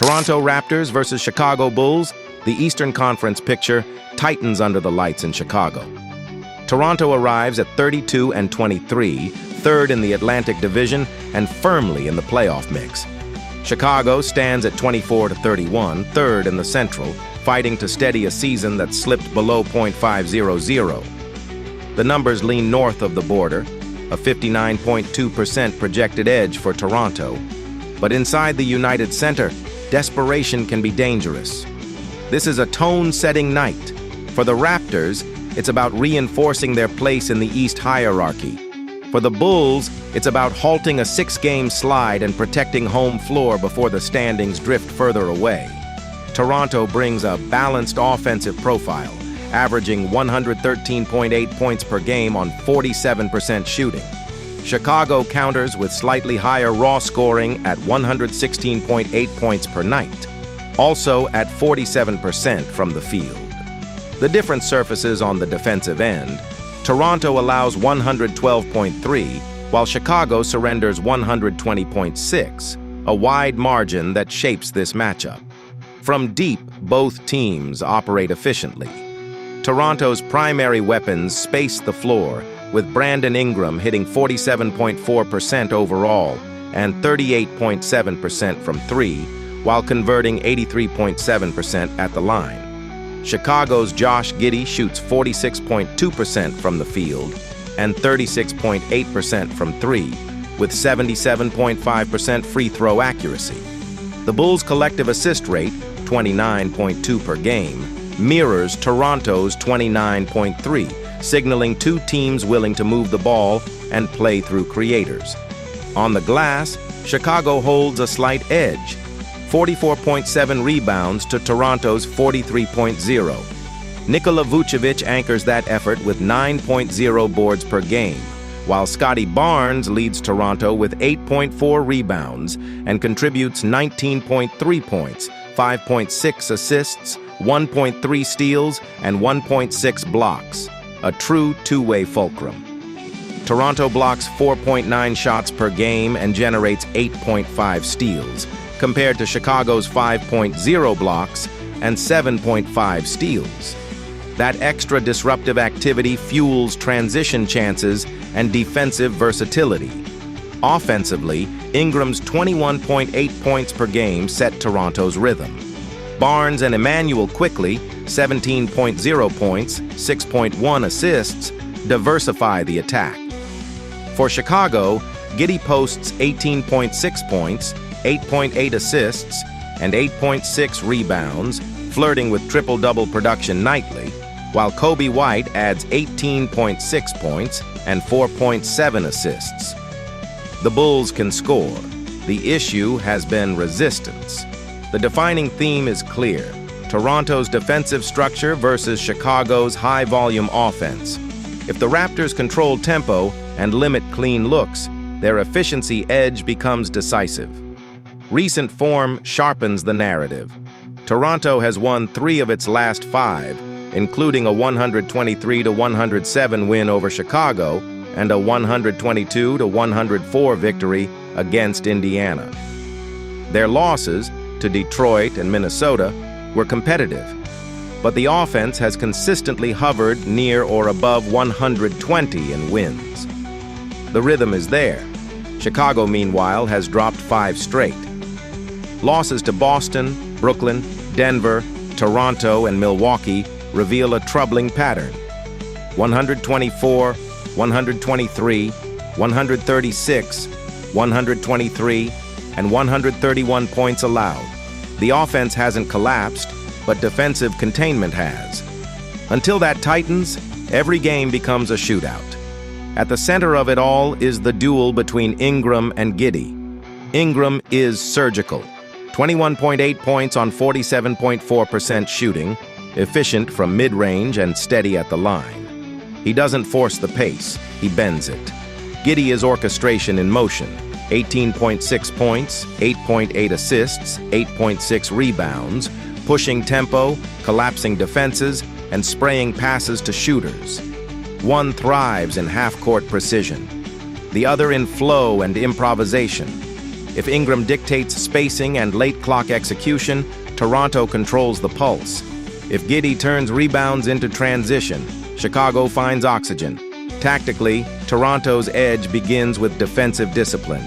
Toronto Raptors versus Chicago Bulls, the Eastern Conference picture tightens under the lights in Chicago. Toronto arrives at 32-23, third in the Atlantic Division and firmly in the playoff mix. Chicago stands at 24-31, third in the Central, fighting to steady a season that slipped below .500. The numbers lean north of the border, a 59.2% projected edge for Toronto. But inside the United Center, desperation can be dangerous. This is a tone-setting night. For the Raptors, it's about reinforcing their place in the East hierarchy. For the Bulls, it's about halting a 6-game slide and protecting home floor before the standings drift further away. Toronto brings a balanced offensive profile, averaging 113.8 points per game on 47% shooting. Chicago counters with slightly higher raw scoring at 116.8 points per night, also at 47% from the field. The different surfaces on the defensive end. Toronto allows 112.3, while Chicago surrenders 120.6, a wide margin that shapes this matchup. From deep, both teams operate efficiently. Toronto's primary weapons space the floor, with Brandon Ingram hitting 47.4% overall and 38.7% from three, while converting 83.7% at the line. Chicago's Josh Giddey shoots 46.2% from the field and 36.8% from three, with 77.5% free throw accuracy. The Bulls' collective assist rate, 29.2 per game, mirrors Toronto's 29.3, signaling two teams willing to move the ball and play through creators. On the glass, Chicago holds a slight edge, 44.7 rebounds to Toronto's 43.0. Nikola Vucevic anchors that effort with 9.0 boards per game, while Scotty Barnes leads Toronto with 8.4 rebounds and contributes 19.3 points, 5.6 assists, 1.3 steals, and 1.6 blocks. A true two-way fulcrum. Toronto blocks 4.9 shots per game and generates 8.5 steals, compared to Chicago's 5.0 blocks and 7.5 steals. That extra disruptive activity fuels transition chances and defensive versatility. Offensively, Ingram's 21.8 points per game set Toronto's rhythm. Barnes and Emmanuel quickly, 17.0 points, 6.1 assists, diversify the attack. For Chicago, Giddey posts 18.6 points, 8.8 assists, and 8.6 rebounds, flirting with triple-double production nightly, while Kobe White adds 18.6 points and 4.7 assists. The Bulls can score. The issue has been resistance. The defining theme is clear: Toronto's defensive structure versus Chicago's high-volume offense. If the Raptors control tempo and limit clean looks, their efficiency edge becomes decisive. Recent form sharpens the narrative. Toronto has won 3 of its last 5, including a 123-107 win over Chicago and a 122-104 victory against Indiana. Their losses, to Detroit and Minnesota, were competitive, but the offense has consistently hovered near or above 120 in wins. The rhythm is there. Chicago, meanwhile, has dropped 5 straight. Losses to Boston, Brooklyn, Denver, Toronto, and Milwaukee reveal a troubling pattern. 124, 123, 136, 123, and 131 points allowed. The offense hasn't collapsed, but defensive containment has. Until that tightens, every game becomes a shootout. At the center of it all is the duel between Ingram and Giddey. Ingram is surgical. 21.8 points on 47.4% shooting, efficient from mid-range and steady at the line. He doesn't force the pace, he bends it. Giddey is orchestration in motion. 18.6 points, 8.8 assists, 8.6 rebounds, pushing tempo, collapsing defenses, and spraying passes to shooters. One thrives in half-court precision, the other in flow and improvisation. If Ingram dictates spacing and late clock execution, Toronto controls the pulse. If Giddey turns rebounds into transition, Chicago finds oxygen. Tactically, Toronto's edge begins with defensive discipline.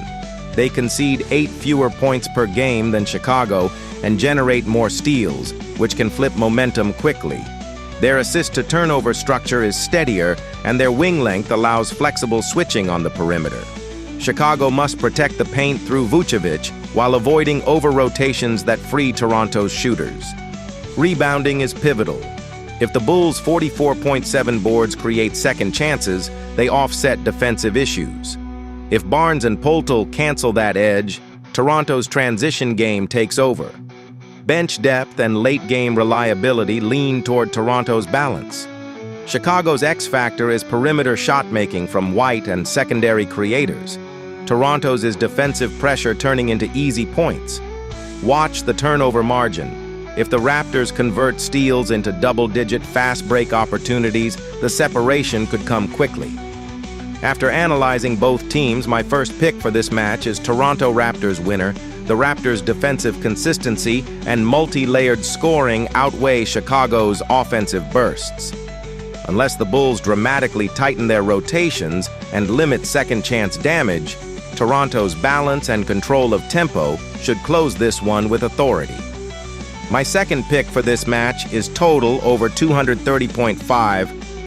They concede 8 fewer points per game than Chicago and generate more steals, which can flip momentum quickly. Their assist-to-turnover structure is steadier, and their wing length allows flexible switching on the perimeter. Chicago must protect the paint through Vucevic while avoiding over-rotations that free Toronto's shooters. Rebounding is pivotal. If the Bulls' 44.7 boards create second chances, they offset defensive issues. If Barnes and Poeltl cancel that edge, Toronto's transition game takes over. Bench depth and late-game reliability lean toward Toronto's balance. Chicago's X factor is perimeter shot-making from White and secondary creators. Toronto's is defensive pressure turning into easy points. Watch the turnover margin. If the Raptors convert steals into double-digit fast break opportunities, the separation could come quickly. After analyzing both teams, my first pick for this match is Toronto Raptors winner. The Raptors' defensive consistency and multi-layered scoring outweigh Chicago's offensive bursts. Unless the Bulls dramatically tighten their rotations and limit second-chance damage, Toronto's balance and control of tempo should close this one with authority. My second pick for this match is total over 230.5